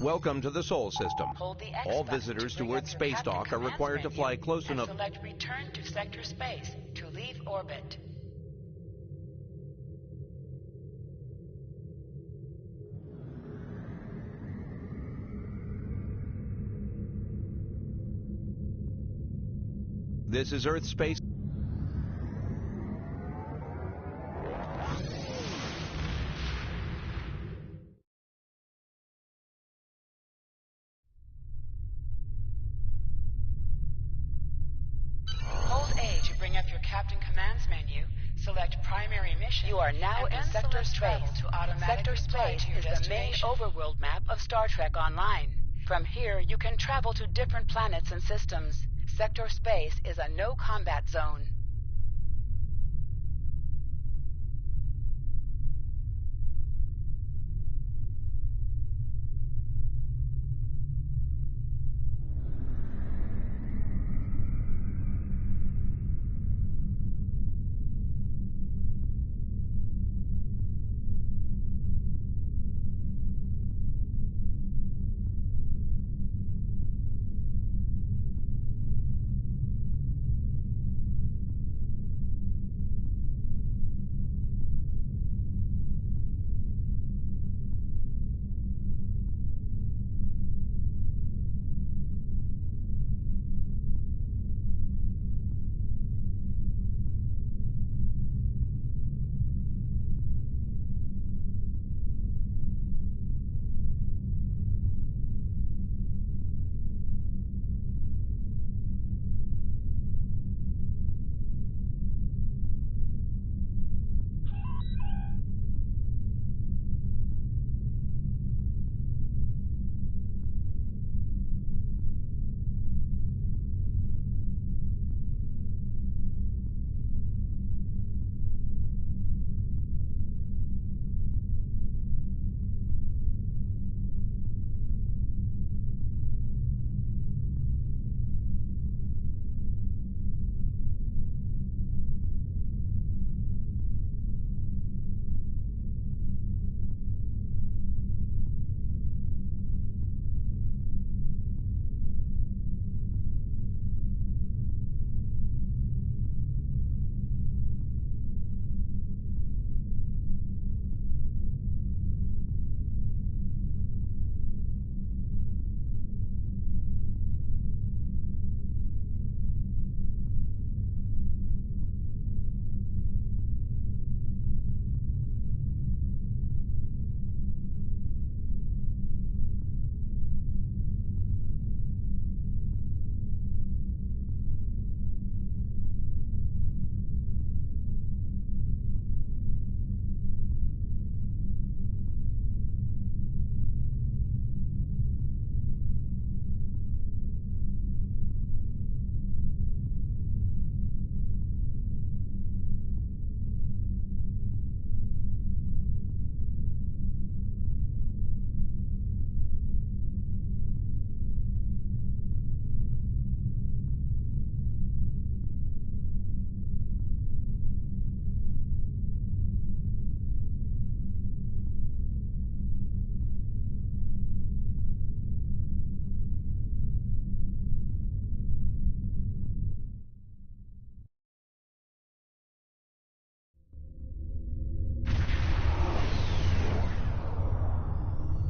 Welcome to the Sol system. Hold the X All button visitors to to bring Earth up your space Captain dock are Commands required to menu fly close and enough. select Return to Sector Space to leave orbit. This is Earth space. Hold A to bring up your Captain Commands menu. Select Primary Mission. You are now in Sector Space. Sector Space is the main overworld map of Star Trek Online. From here, you can travel to different planets and systems. Sector Space is a no-combat zone.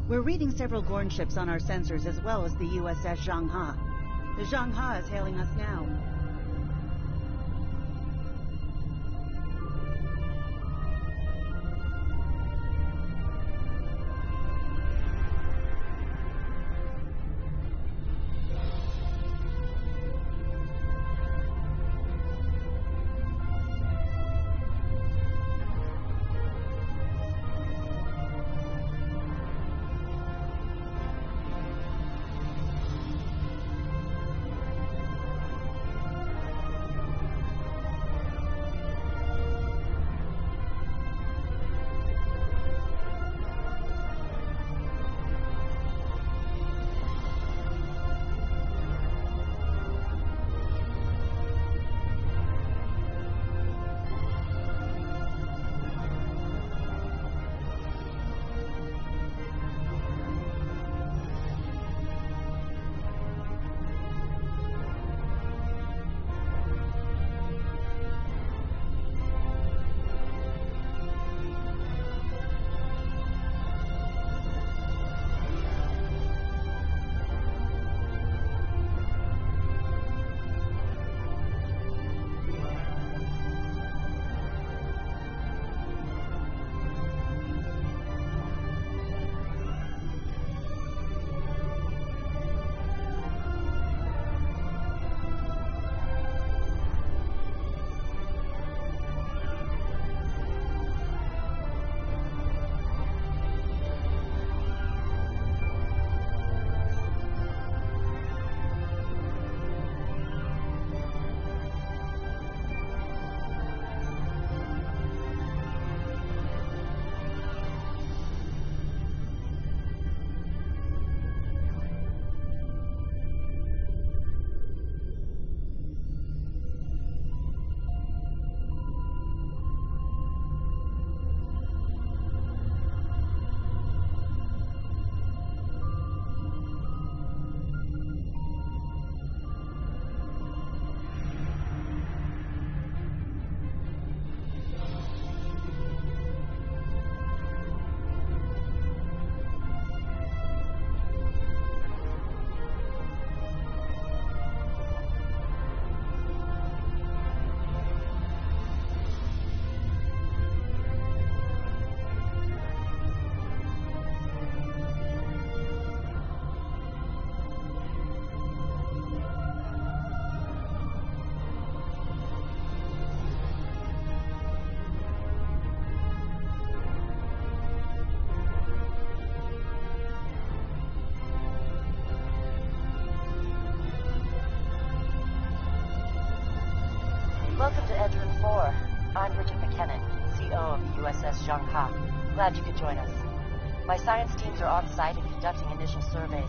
We're reading several Gorn ships on our sensors, as well as the USS Zhanghe. The Zhanghe is hailing us now. Welcome to Edrin 4. I'm Bridget McKinnon, CO of the USS Zhangha. Glad you could join us. My science teams are on site and conducting initial surveys.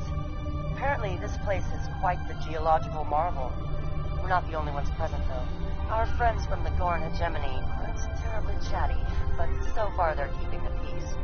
Apparently, this place is quite the geological marvel. We're not the only ones present, though. Our friends from the Gorn hegemony aren't terribly chatty, but so far they're keeping the peace.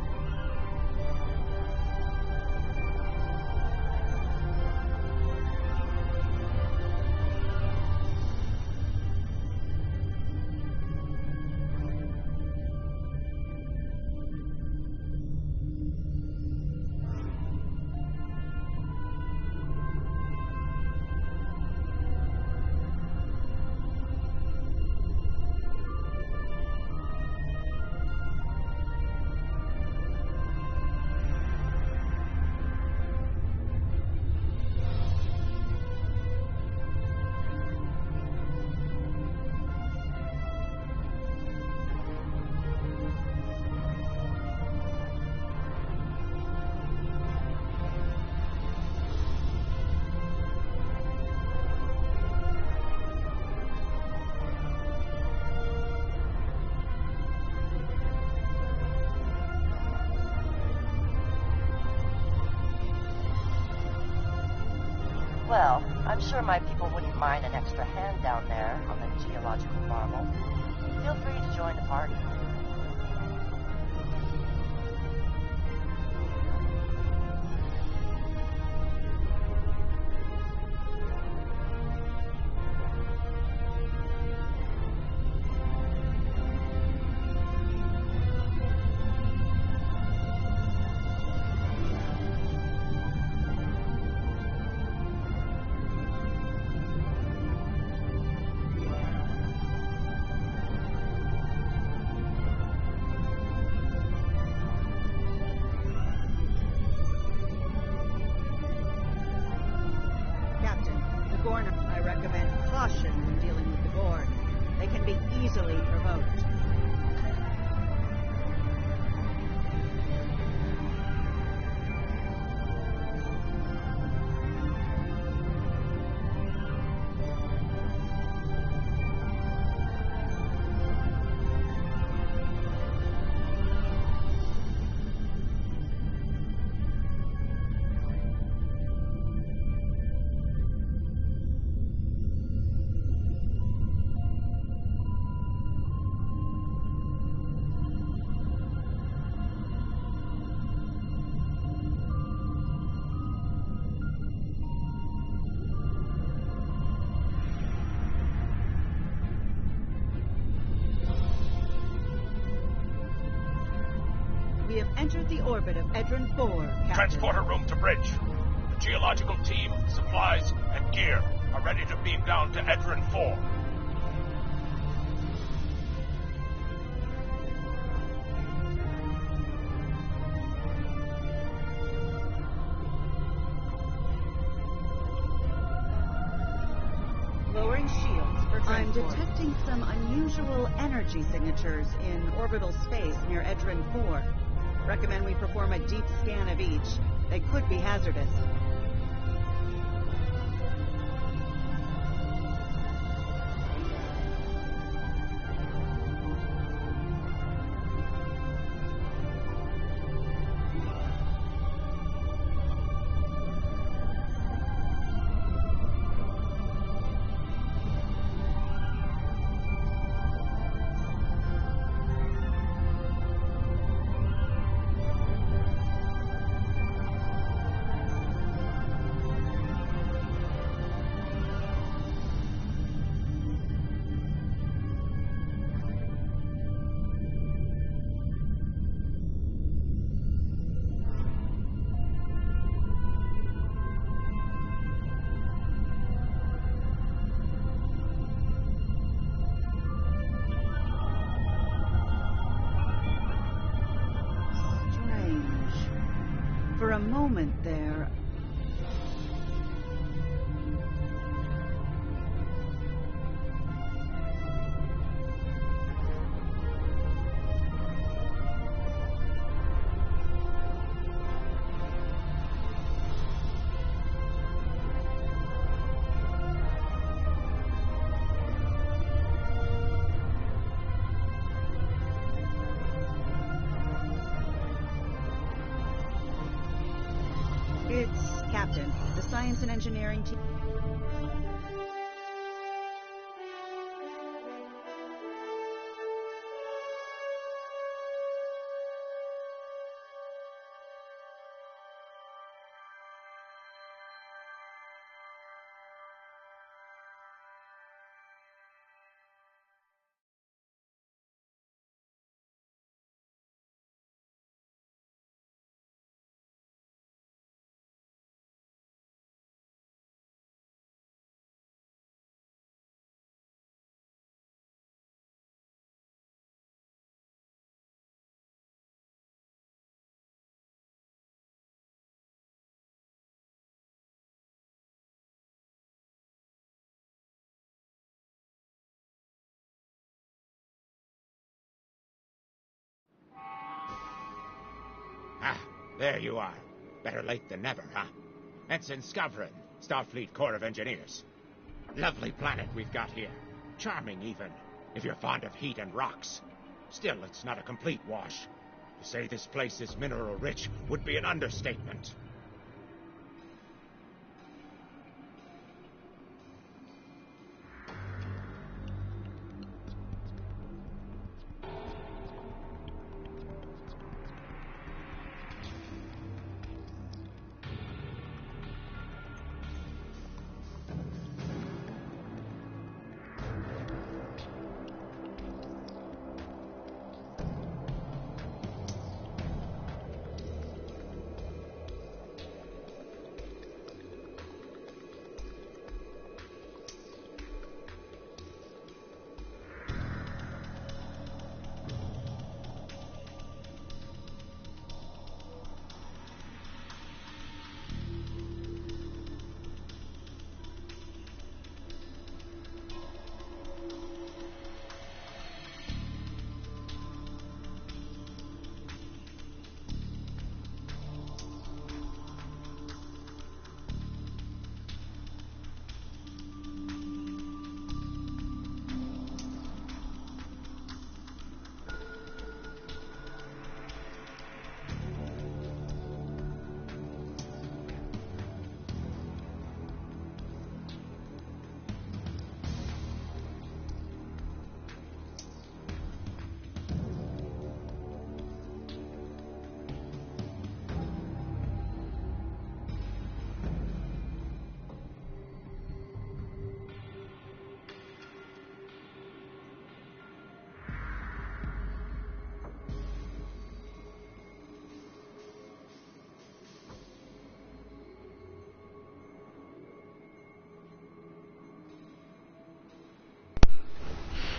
Well, I'm sure my people wouldn't mind an extra hand down there on the geological marvel. Feel free to join the party. I recommend caution when dealing with the Gorn. They can be easily provoked. We have entered the orbit of Edrin 4, Captain. Transporter room to bridge. The geological team, supplies, and gear are ready to beam down to Edrin 4. Lowering shields for transport. I'm detecting some unusual energy signatures in orbital space near Edrin 4. Recommend we perform a deep scan of each. They could be hazardous. For a moment there, Captain. The science and engineering team... Ah, there you are. Better late than never, huh? Ensign Skavrin, Starfleet Corps of Engineers. Lovely planet we've got here. Charming, even, if you're fond of heat and rocks. Still, it's not a complete wash. To say this place is mineral-rich would be an understatement.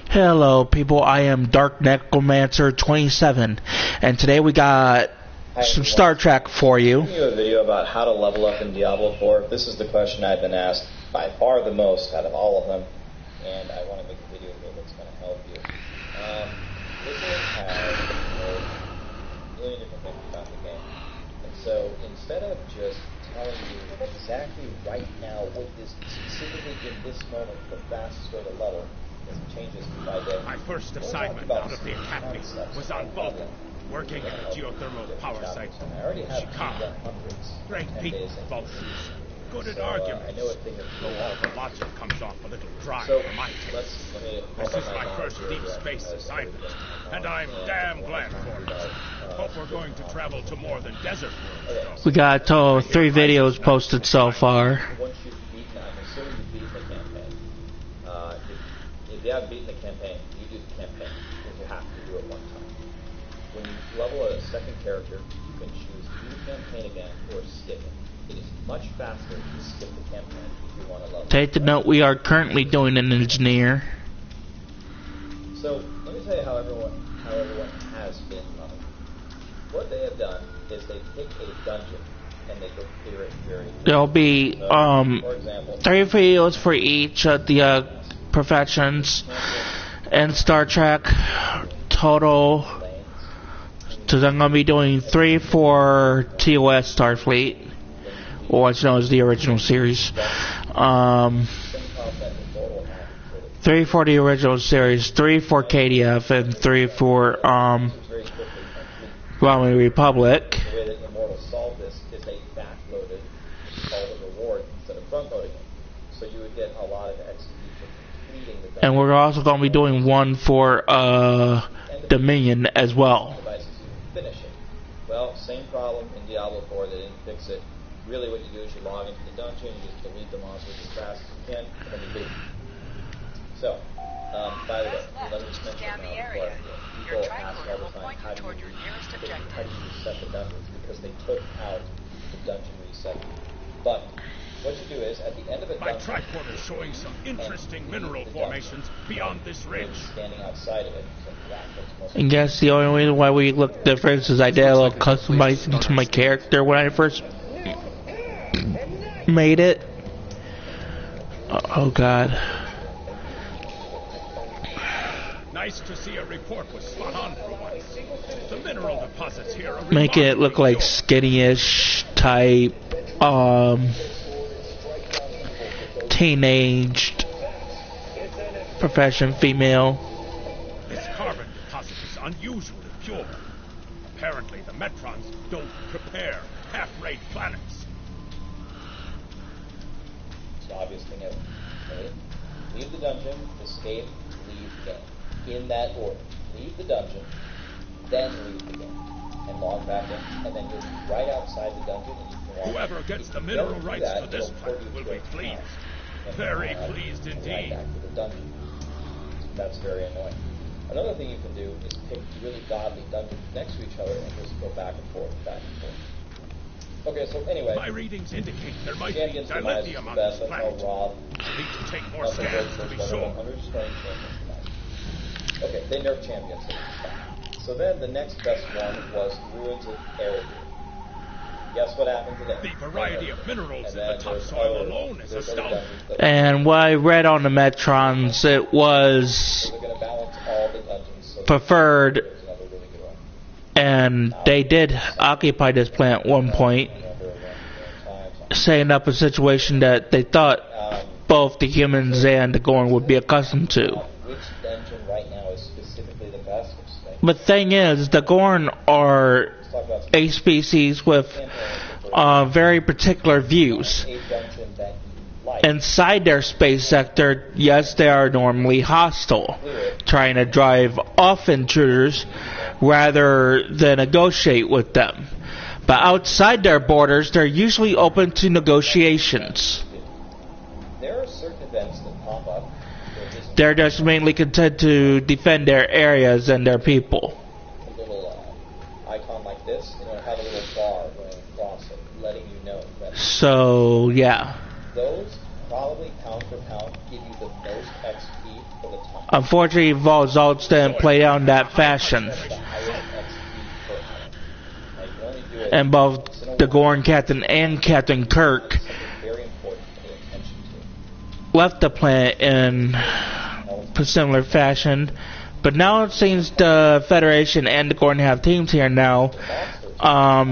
Hello people, I am Dark Necromancer 27, and today we got some Star Trek for you. I'm going to do a video about how to level up in Diablo 4. This is the question I've been asked by far the most out of all of them, and I want to make a video here that's going to help you. This has a million different things about the game, and so instead of just telling you exactly right now what is specifically in this moment the fastest way to level, changes by day. My first assignment out of the academy was on Vulcan, working at a geothermal power site in Chicago. Great people, Vulcans. Good at arguments. Though all the logic comes off a little dry for my taste. This is my first deep space assignment, and I'm damn glad for it. Hope we're going to travel to more than desert worlds, though. We got 3 videos posted so far. Once you've beaten, I'm assuming you've beaten the campaign. If you haven't beaten the campaign, you do the campaign, because you have to do it one time. When you level a second character, you can choose to do the campaign again or skip it. It is much faster to skip the campaign if you want to level. Take the note, we are currently doing an engineer. So let me tell you how everyone has been leveling. What they have done is they pick a dungeon and they go clear it very quickly. There'll be for example, 3 videos for each of the professions and Star Trek total. So I'm going to be doing 3 for TOS Starfleet, or what's known as the original series. 3 for the original series, 3 for KDF, and 3 for Roman Republic. the way that Immortal solved this is they backloaded all the a lot of XP for completing the dungeon. And we're also going to be doing one for Dominion as well. Devices you finish it. Well, same problem in Diablo 4. They didn't fix it. Really, what you do is you log into the dungeon, you just delete the monsters as fast as you can, and then you leave. So, by the way, let me just mention now before people ask all the time, how do you reset the dungeons? Because they took out the dungeon reset. But what you do is, at the end of a dungeon, my tricorder is showing some interesting mineral formations beyond this ridge. Standing outside of it, so And guess the only reason why we look different is I did a little customizing to my character when I first made it. Oh god. Nice to see a report was spot on for once. The mineral deposits here are Make it look like skinny-ish type, teenaged profession female. This carbon deposit is unusually pure. Apparently, the Metrons don't prepare half-rate planets. It's the obvious thing ever. Right? Leave the dungeon, escape, leave game. In that order. Leave the dungeon, then leave the game. And log back in. And then you're right outside the dungeon and you can walk. Whoever gets the mineral rights for this planet will be pleased. Very pleased indeed. Right back to the dungeon. That's very annoying. Another thing you can do is pick really godly dungeons next to each other and just go back and forth, back and forth. Okay, so anyway. My readings indicate there might be Champions dilithium on this planet. Need to take more scans to be sure. Okay, they nerfed champions. So then the next best one was Ruins of Erebor. Guess what happened today? The variety of minerals in the topsoil alone is astounding. And what I read on the Metrons, it was preferred, and they did occupy this planet at one point, setting up a situation that they thought both the humans and the Gorn would be accustomed to. Which dungeon right now is specifically the best? But the thing is, the Gorn are a species with very particular views. Inside their space sector, yes, they are normally hostile, trying to drive off intruders rather than negotiate with them. But outside their borders, they're usually open to negotiations. There are certain events that pop up. They're just mainly content to defend their areas and their people. A little icon like this, and it'll have a little bar going across it, letting you know that. So, yeah. Those probably pound for pound give you the most XP for the time. Unfortunately, results didn't play out in that fashion. And both the Gorn Captain and Captain Kirk left the planet in a similar fashion. But now it seems the Federation and the Gorn have teams here now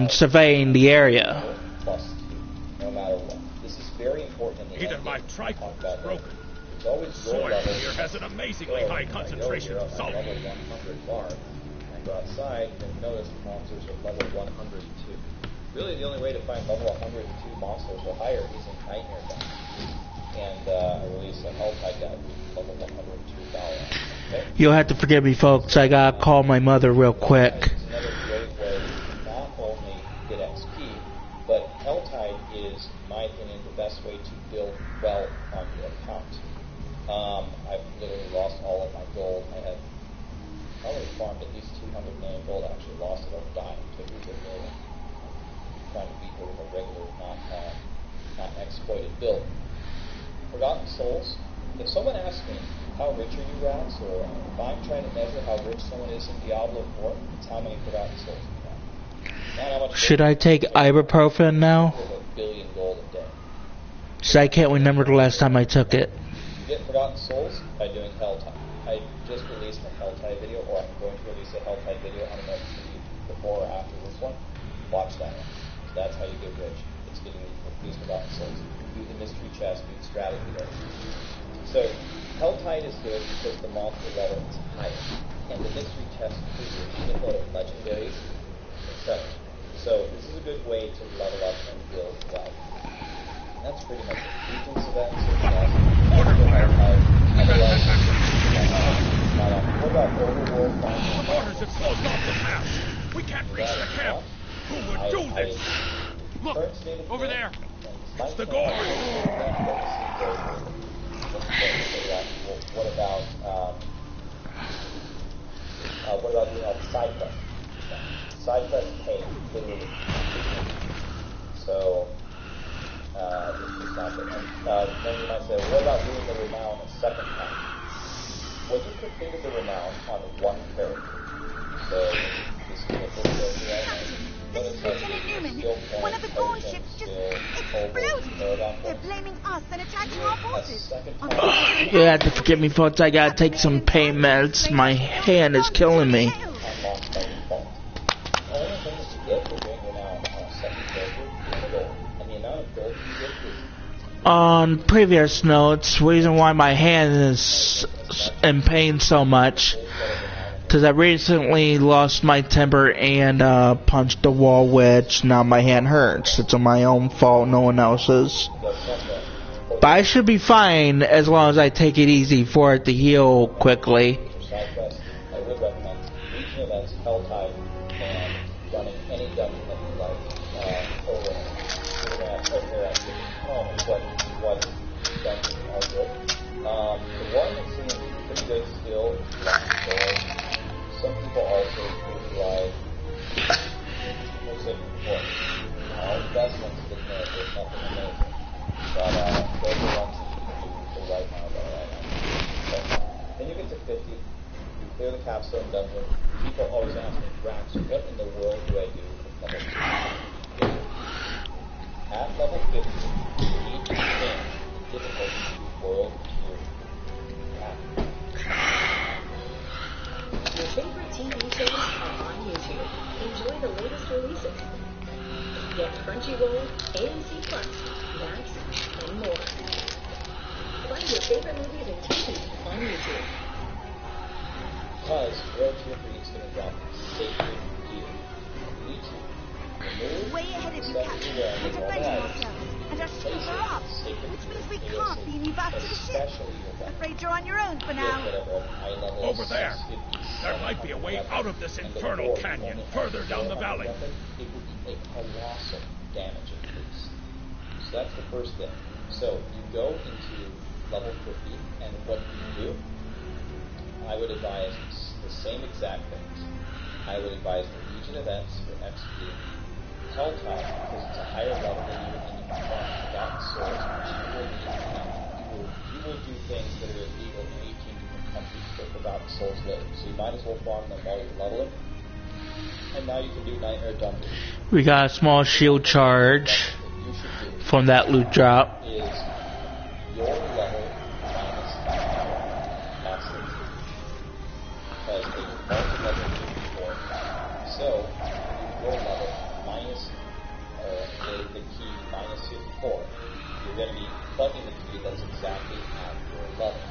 surveying the area. Either my tricorder is broken. Soil here has an amazingly high concentration of sulfur. Go outside and notice monsters are level 102. Really, the only way to find level 102 monsters or higher is in Nightmare Guide. And I released a Helltide Guide with level 102 dollar. Okay? You'll have to forgive me, folks. I gotta call my mother real quick. It's another great way to not only get XP, but Helltide is, in my opinion, the best way to build well on your account. I've literally lost all of my gold. I had probably farmed at least 200 million gold. I actually lost it over dying. Took it to a million. Trying to beat her with a regular, not exploited build. Forgotten Souls. If someone asks me, how rich are you, Rats? Or if I'm trying to measure how rich someone is in Diablo 4, it's how many Forgotten Souls you have. Not how much. Should I take ibuprofen now? $1 billion gold a day. So I can't remember the last time I took it. You get Forgotten Souls by doing Helltide. I just released a Helltide video, or I'm going to release a Helltide video. I don't know if it's going to be before or after this one. Watch that one. So that's how you get rich. It's getting these Forgotten Souls. Do the mystery chest, do the strategy there. So Helltide is good because the monster level is higher, and the mystery chest is your shitload of legendaries, etc. So this is a good way to level up and build well. That's pretty much it. Regions events are awesome. Look, current state of over command, there. and It's the despite gorge. What about doing all the side quests? Side quests pay literally. So, this is not good. Then you might say, what about doing the renown a second time? When you configure the renown on one character, so this is a full character right now. This is Lieutenant Newman. One of the gold ships just exploded. They're blaming us and attacking our forces. You have to forgive me, folks. I gotta take some pain meds. My hand is killing me. On previous notes, reason why my hand is in pain so much, because I recently lost my temper and punched the wall, which now my hand hurts. It's my own fault, no one else's. But I should be fine as long as I take it easy for it to heal quickly. I would recommend reaching events, Helltide, and running any dungeon that you like over. We're going to have over at what dungeons are good. The one that seems pretty good still is Lost Door. Some people also really like, what's it for? All the best ones that there's nothing amazing. But those are ones that you can do for right now. So, then you get to 50. Clear the capstone dungeon. People always ask me, Drax, what in the world do I do with level 50? At level 50, you need to change the difficulty to world tier. Your favorite TV shows are on YouTube. Enjoy the latest releases. Get Crunchyroll, AMC Plus, Max, and more. Find your favorite movies and TV on YouTube. Because World Tier 3 is going to drop Sacred Gear. YouTube. Remove Way ahead of you, the Captain. stuff We're you defending wear ourselves, and our ships are up, which means we can't beam you back to the ship. Afraid you're on your own for now. Over there. There might be a way out of this infernal canyon further down the valley. It would be a colossal damage increase. So that's the first thing. So you go into level 50, and what you do, I would advise the same exact things. I would advise the Legion events for XP, Helltide, because it's a higher level than you, and you can farm forgotten souls, which you will need. You will do things that are illegal in 18 different countries for forgotten souls later. So you might as well farm them while you're leveling. And now you can do Nightmare Dungeons. We got a small shield charge from that loot drop. Is your level minus maximum. Because it's multi-level 54. So, your level minus the key minus 54. You're going to be plugging the key that's exactly at your level.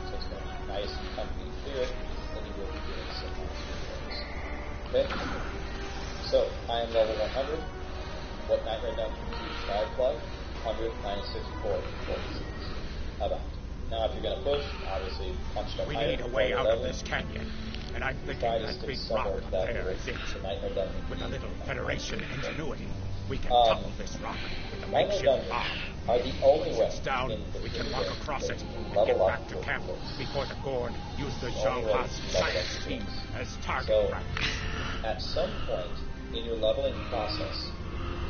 So it's going to be nice and comfy and clear, then you will be doing some nice repairs. Okay? So, I am level 100. What Nightmare Dungeon should I plug? 100 minus 64 46. How about? Now, if you're going to push, obviously, punch the We higher need a way out of level. this canyon. And I'm thinking Try to that stick big somewhere rock to that there is direction. it. The Nightmare Dungeon. With a little Federation ingenuity, we can Um, topple this rock with a Nightmare makeshift Dungeons bomb. are the only way It's down, in the we can 3D walk game across that it you can and level get up back to for camp force. before the Gorn use the The only way Zhonghua to level science up team force. as target So, practice. at some point in your leveling process,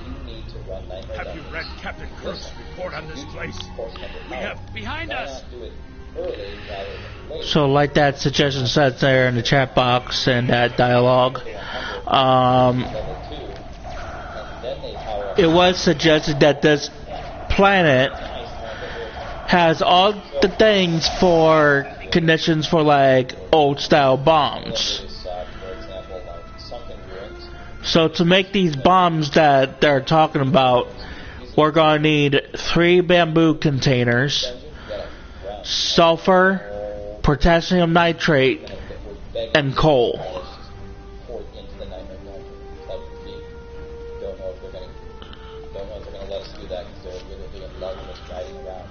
you need to run Nightmare Have you Dungeons. read Captain Kirk's Listen, report on this use place? force number We power. have behind Why us. not do it early rather than later? So, like that suggestion said there in the chat box and that dialogue, Level 2, and then they power up. it was suggested that this planet has all the things for conditions for like old style bombs. For example, like sunken ruins. So to make these bombs that they're talking about, we're gonna need 3 bamboo containers, Dungeon, you gotta grab sulfur, potassium nitrate, and coal. poured into the Nightmare Dungeon. Plug your feet. Don't know if they're gonna let us do that because they're literally in love with us driving around.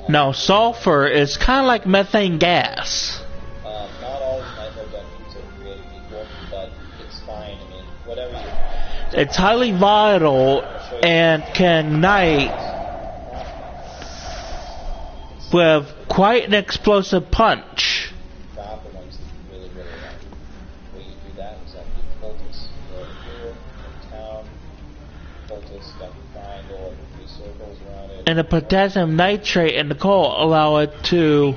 Now sulfur is kind of like methane gas. Not all Nightmare Dungeons are created equal, but it's fine. I mean, whatever you It's highly volatile and can ignite with quite an explosive punch. And the potassium nitrate in the coal allow it to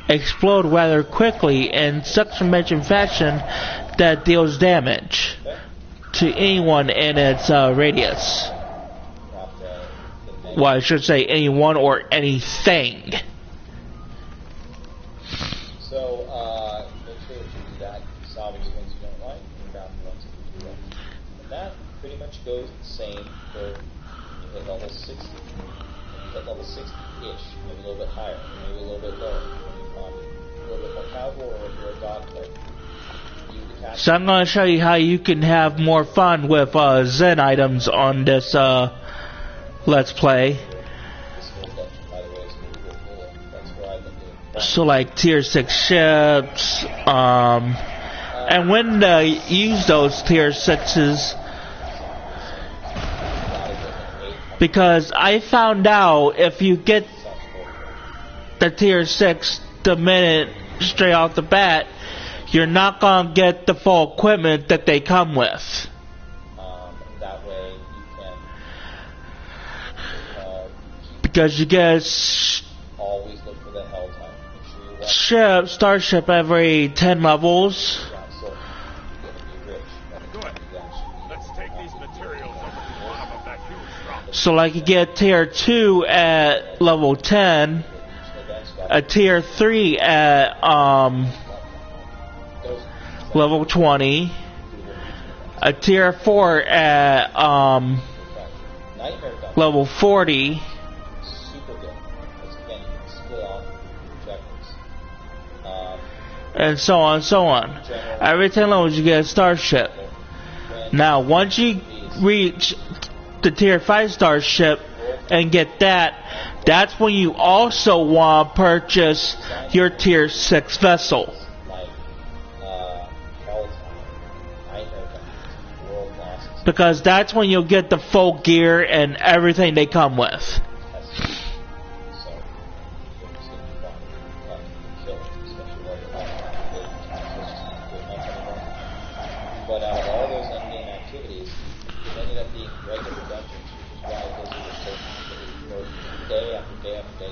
explode rather quickly in such a measured fashion that deals damage to anyone in its radius. Well, I should say anyone or anything. So, make sure that you do that. Salvage the ones you don't like, and grab the ones that you do like. And that pretty much goes the same for when you hit level 60. When you hit level 60-ish, maybe a little bit higher, maybe a little bit lower. When you become a little bit more casual, or if you're a dog player. So I'm going to show you how you can have more fun with Zen items on this Let's Play. So like tier 6 ships, and when to use those tier 6s, because I found out if you get the tier 6 the minute straight off the bat, you're not going to get the full equipment that they come with. That way you can because you get always look for the hell time. Starship every 10 levels. So like you get tier 2 at level 10, a tier 3 at level 20, a tier 4 at level 40, and so on and so on. Every 10 levels you get a starship. Now once you reach the tier 5 starship and get that, that's when you also want to purchase your tier 6 vessel. Because that's when you'll get the full gear and everything they come with. But out of all those endgame activities, it ended up being regular dungeons, which is why Blizzard was so confident. You know, day after day after day,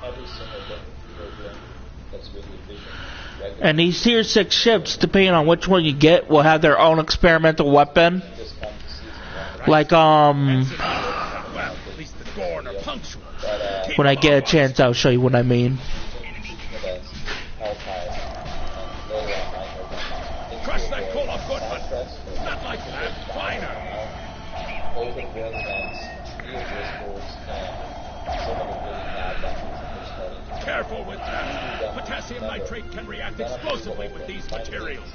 every single thing you're doing that's really efficient. And these tier 6 ships, depending on which one you get, will have their own experimental weapon. Like, when I get a chance, I'll show you what I mean. Crush that coal up, Goodman. Not like that. Finer. Careful with that. Potassium nitrate can react explosively with these materials.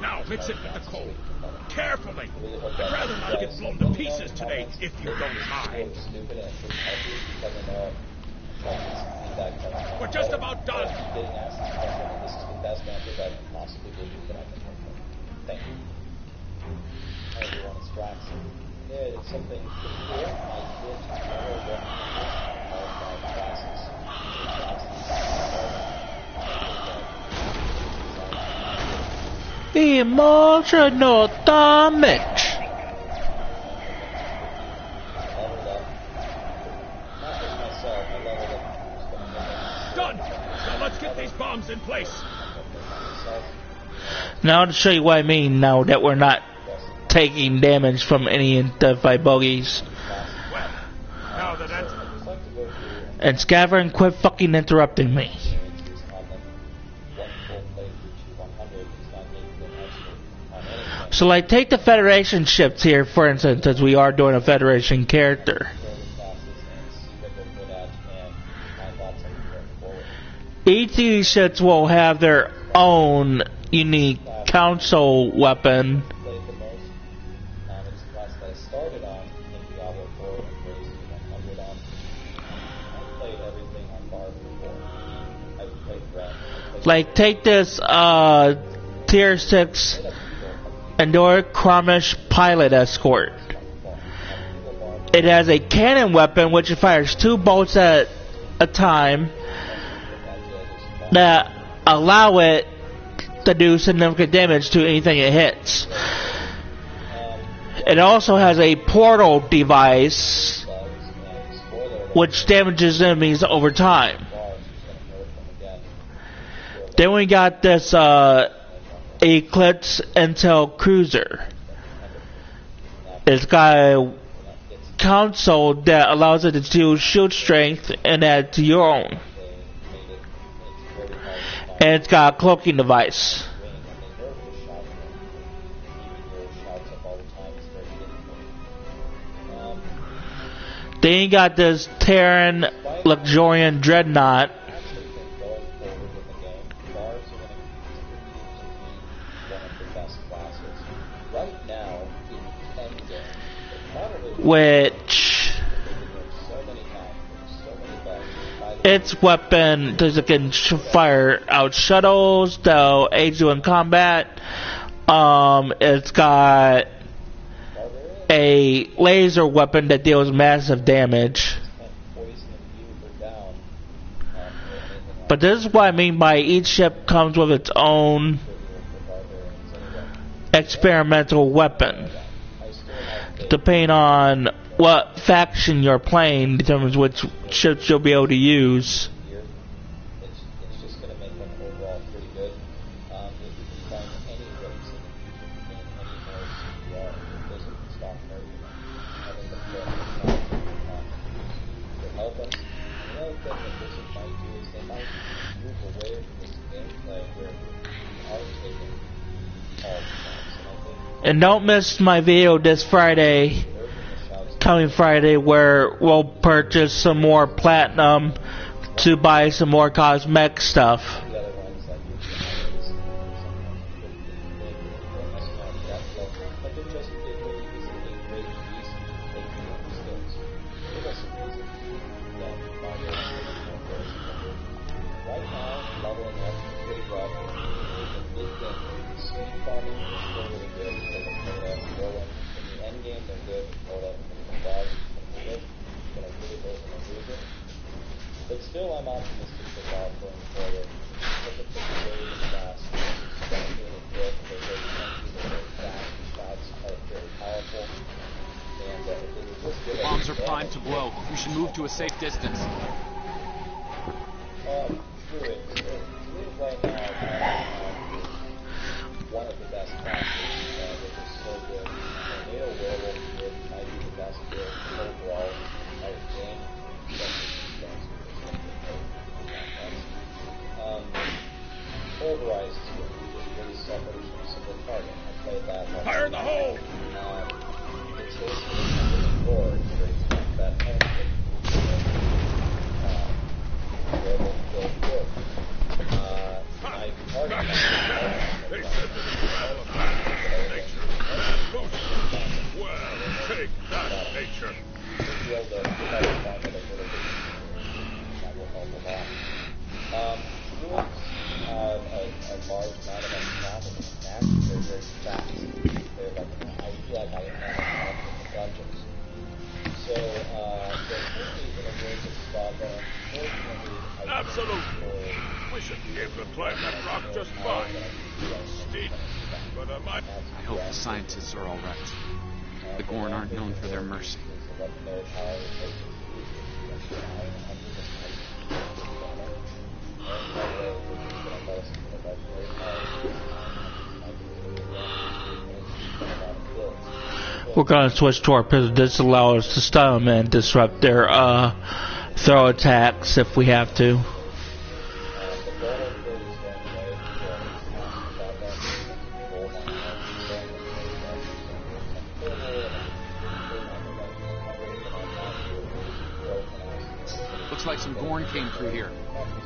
Now mix it with the coal. Carefully. I'd rather not get blown to pieces today, if you don't mind. We're just about done. This is the best answer I can possibly give you that I can help you. Thank you. Everyone is Jackson. Yeah, it's something pretty cool. I did never get classes. Emotional damage. Done. Now let's get these bombs in place. Now to show you what I mean now that we're not taking damage from any identified bogeys. Well, now that that's... And Scavern, quit fucking interrupting me. So like take the Federation ships here for instance, as we are doing a Federation character. Each of these ships will have their own unique council weapon. Like, take this Tier 6 Endor Kramish pilot escort. It has a cannon weapon which fires 2 bolts at a time that allow it to do significant damage to anything it hits. It also has a portal device which damages enemies over time. Then we got this Eclipse Intel Cruiser. It's got a console that allows it to do shield strength and add to your own. And it's got a cloaking device. Then you got this Terran Luxurian Dreadnought. Which its weapon can fire out shuttles, they'll aid you in combat. It's got a laser weapon that deals massive damage. But this is what I mean by each ship comes with its own experimental weapon. Depending on what faction you're playing determines which ships you'll be able to use. It's just going to make them overall pretty good. If you can find any ways that you can gain any more CPR, visit the stock market, having the to help us. Another thing that this might do is they might move away from this gameplay where we are taking all the shots. And don't miss my video this Friday, coming Friday, where we'll purchase some more platinum to buy some more cosmetic stuff. But still, I'm optimistic about going forward. Look at the way fast, it's really good. They're very funky, they're very fast. The shots are very powerful. And if they would just get bombs are primed to blow. We should move to a safe distance. Screw it. Live right now one of the best classes, which is so good. Tornado Werewolf might be the best build overall out of the game. Pulverized is really suffers from single target. I played that one. Fire in the hole! It's basically something in Lord, where it's not that home. Werewolf build good. My target They said this was all about nature. Well, take that, nature. Be able to have a fun with a little bit. That will help a lot. Druids have a large amount of traffic and attacks. They're very fast. They're like, I feel like I am in the dungeons. So, they're quickly in a way to stop them. Unfortunately, absolutely. We should be able to climb that rock just fine. Steep, but I hope the scientists are all right. The Gorn aren't known for their mercy. We're going to switch to our pistol. This allows us to stun them and disrupt their throw attacks if we have to. Looks like some Gorn came through here.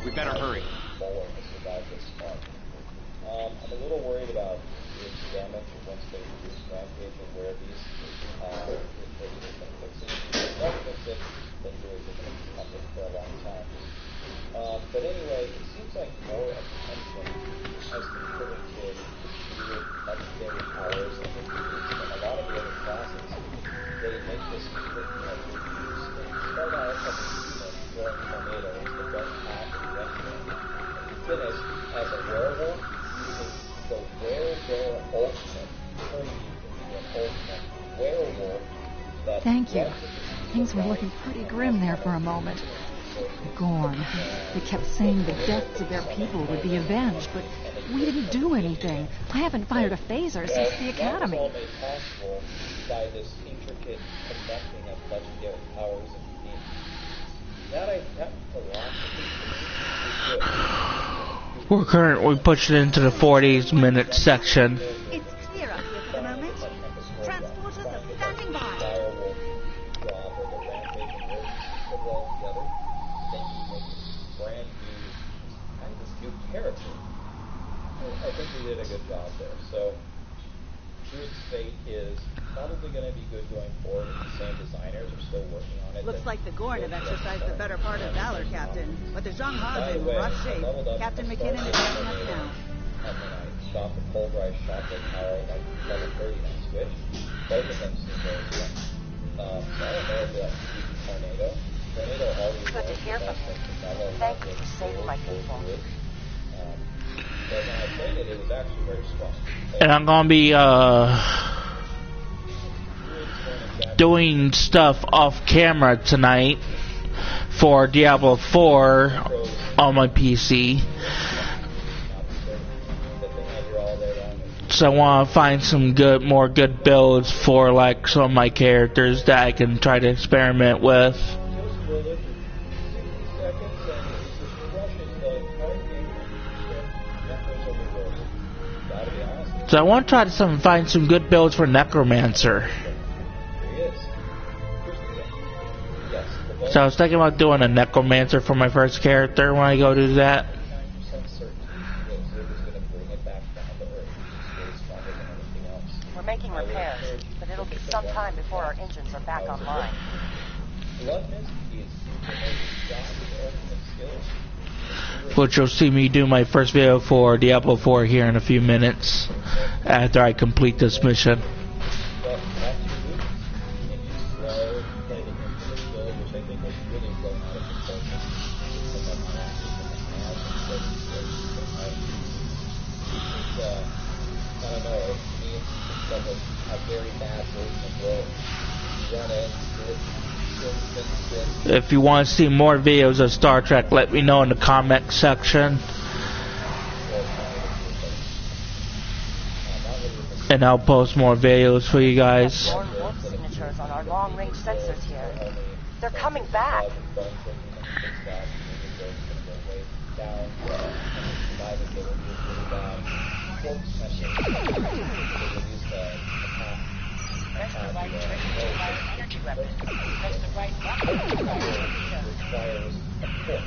We better hurry. I'm a little worried about its damage once they reduce rampage and where these for a long time. But anyway, it seems like more make this quick start out as a human throwing tornadoes that don't have a direction. And finish as a werewolf using the Were-Bear ultimate, turning you into an ultimate werewolf. Thank you. Things were looking pretty grim there for a moment. Gorn. They kept saying the deaths of their people would be avenged, but we didn't do anything. I haven't fired a phaser since the academy. That was all made possible by this intricate connecting of legendary powers and beings. That philosophy is good. We're currently pushing into the 40-minute section. It's clear up here for the moment. Transporters are standing by. Character. I think we did a good job there. So, Druid's Fate is probably going to be good going forward. The same designers are still working on it. Looks like the Gorn have exercised the better part of valor, Captain. But the Zhang-Ha's in rough shape. Captain McKinnon is heading up now. And then I stopped the pulverized shotgun power at like level 30 and I switched. Both of them seem very good. So I don't know if that's Tornado. Tornado always Good to hear from you. Thank you for saving my people. But when I played it, it was actually very strong. And I'm gonna be doing stuff off camera tonight for Diablo 4 on my PC. So I want to find some more good builds for like some of my characters that I can try to experiment with. So I want to try to find some good builds for Necromancer. So I was thinking about doing a Necromancer for my first character when I go do that. We're making repairs, but it'll be some time before our engines are back online. Which you'll see me do my first video for Diablo 4 here in a few minutes after I complete this mission. If you want to see more videos of Star Trek, let me know in the comment section. And I'll post more videos for you guys. More warp signatures on our long-range sensors here. They're coming back. Press the right trigger to fire an energy weapon. Press the right button to fire a torpedo.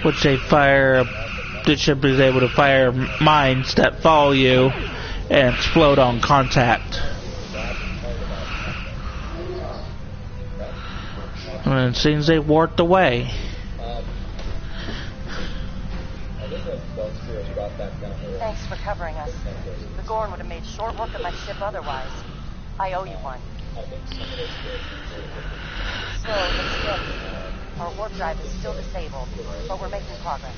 Which they fire, the ship is able to fire mines that follow you and explode on contact. And it seems they warped away. Thanks for covering us. The Gorn would have made short work of my ship otherwise. I owe you one. Slow but steady. Our warp drive is still disabled, but we're making progress.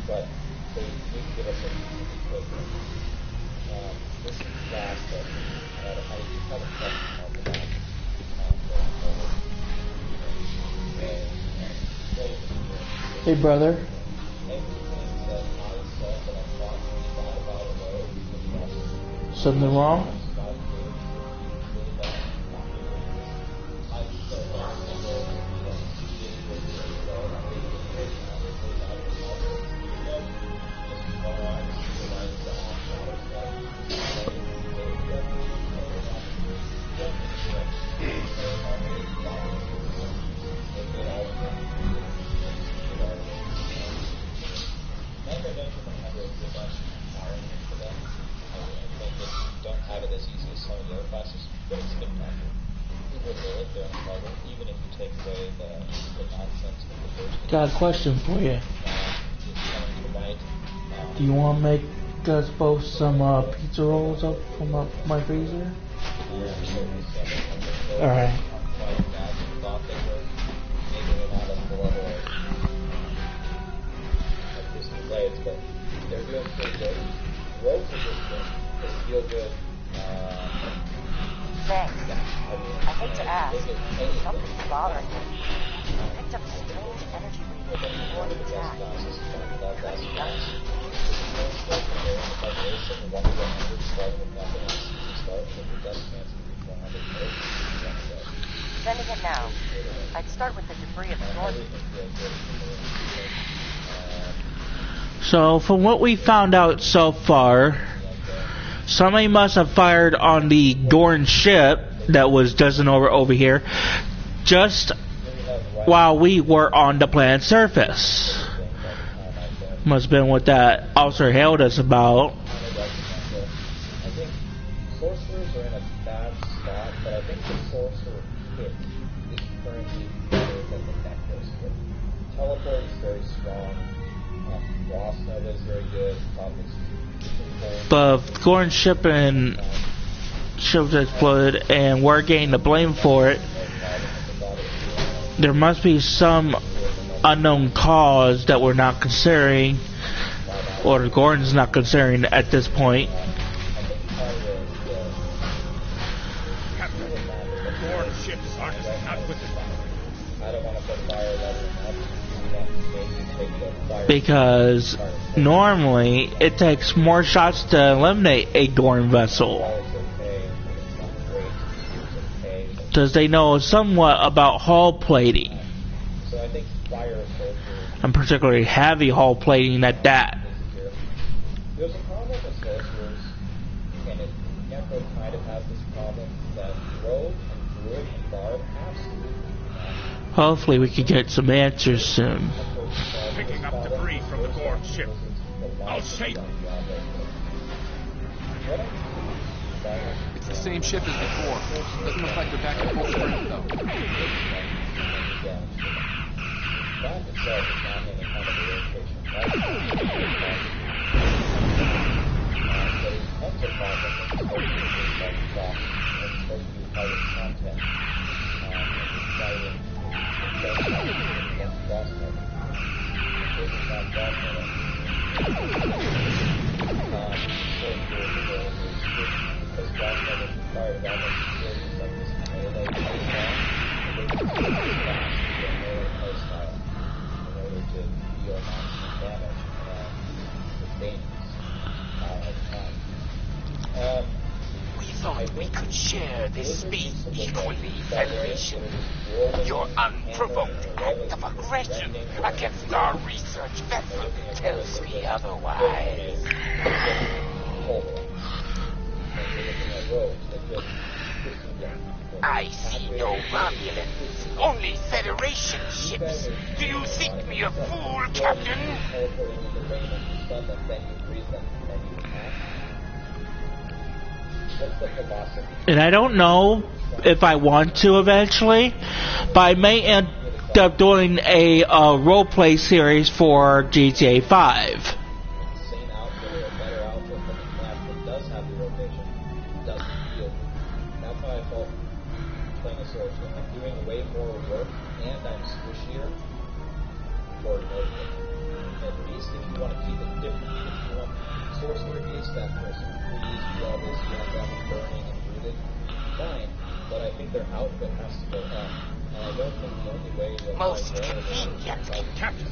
But they need to give us a this is the last step. I have a question about that. Hey, brother. Something wrong? Got a question for you. Do you want to make us both some pizza rolls up from my freezer? Alright. But they're doing pretty good. Roads are just good. They feel good. Thanks. I hate to ask. Something's bothering me. I picked up a strange energy reading before the attack. Sending it now. I'd start with the debris absorption. So, from what we found out so far, somebody must have fired on the Gorn ship that was doesn't over here just while we were on the planet's surface. Must have been what that officer hailed us about. I think sorcerers are in a bad spot, but I think the sorcerer kit is currently better than the Necros kit. Teleport is very strong. Ross Nova is very good. But Gorn ship and ships exploded, and we're getting the blame for it. There must be some unknown cause that we're not considering, or Gordon's not considering at this point. Because normally it takes more shots to eliminate a Gorn vessel, because they know somewhat about hull plating, and particularly heavy hull plating at that. There's a problem with sorcerers, and Necro kind of has this problem, that Rogue and Druid and Bard absolutely. Hopefully we can get some answers soon. Picking up debris from the Gorn ship. I'll shake it. It's the same ship as before. Doesn't look like they're back at full strength, though. That itself is not any kind of a rotation. But it's also a problem that's supposed to be like stock, and it's supposed to be part of content. It's fighting against Frost Cover. This is not Frost Cover. Because Frost Cover requires almost securities like this melee playstyle, and they can see the melee playstyle in order to deal maximum damage and sustain over time. We thought we could share this space equally, Federation. Your unprovoked act of aggression against our research vessel tells me otherwise. I see no Romulans, only Federation ships. Do you think me a fool, Captain? And I don't know if I want to eventually, but I may end up doing a roleplay series for GTA 5. Most convenient. Captain.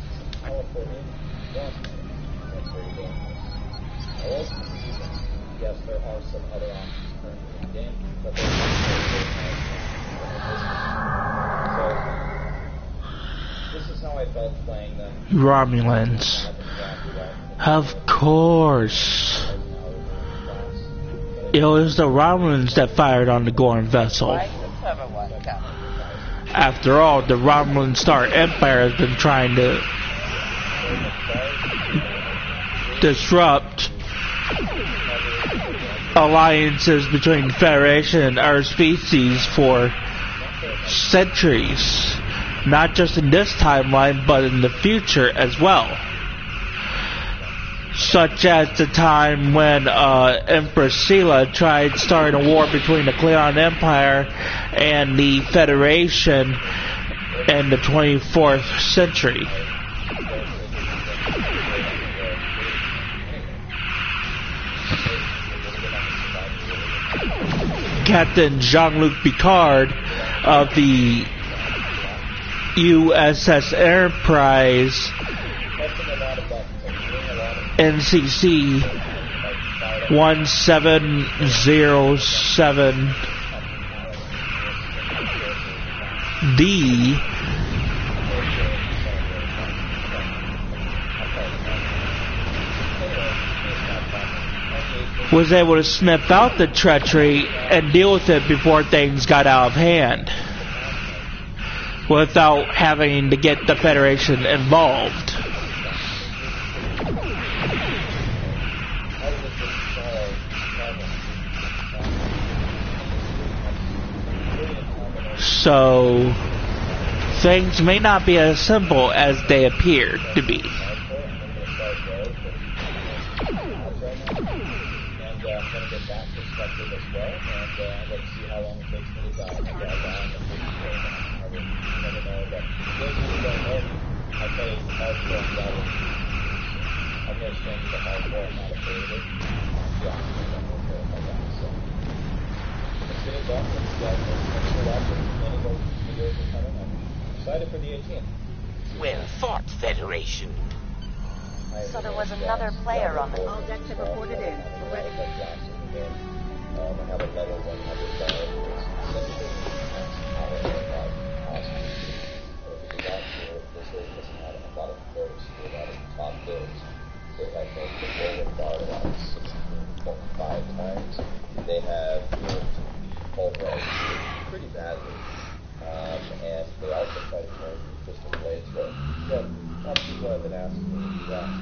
Yes, there are some other options currently in the game, but so this is how I felt playing them. Romulans. Of course. It was the Romulans that fired on the Gorn vessel. After all, the Romulan Star Empire has been trying to disrupt alliances between the Federation and our species for centuries, not just in this timeline, but in the future as well. Such as the time when Empress Sela tried starting a war between the Klingon Empire and the Federation in the 24th century. Captain Jean-Luc Picard of the USS Enterprise NCC 1707D was able to sniff out the treachery and deal with it before things got out of hand, without having to get the Federation involved. So, things may not be as simple as they appear to be. For the 18th. Well fought, Federation. So there was another player on the... All decks have reported in. We're ready. They have pulverized pretty badly. And they also try to turn the system blades work. So, lots of people have been asking me,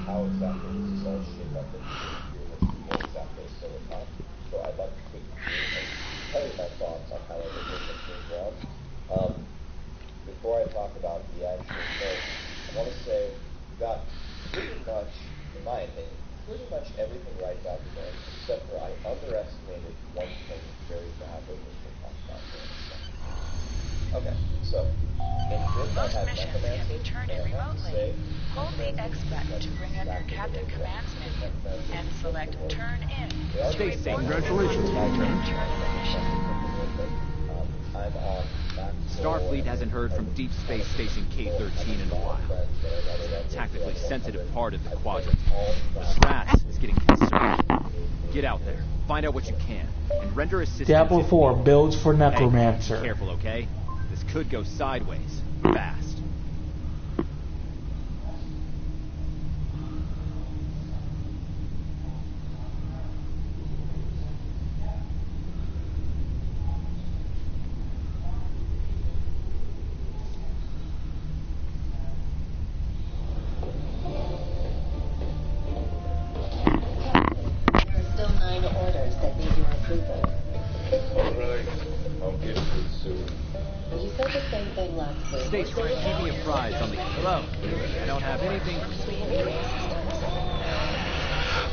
how exactly does this all shape up in what exactly is still at top. So I'd like to quickly tell you my thoughts on how everything has moved around. Before I talk about the actual code, I want to say we got pretty much, in my opinion, pretty much everything right back then, except for I underestimated one thing very badly, which we'll talk about here in a second. Okay, so in this I had Necromancer, turned in remotely. Hold the X button to bring up your Captain Commands menu and select Turn In. Stay safe. Congratulations, Lieutenant. I'm on Starfleet hasn't heard from Deep Space Station K-13 in a while. It's a tactically sensitive part of the quadrant. Strass is getting concerned. Get out there, find out what you can, and render assistance. Diablo 4 builds for Necromancer. Hey, careful, okay? This could go sideways. Fast.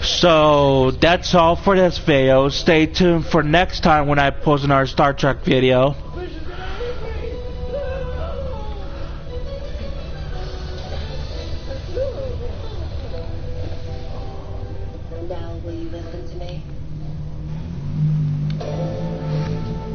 So that's all for this video. Stay tuned for next time when I post another Star Trek video.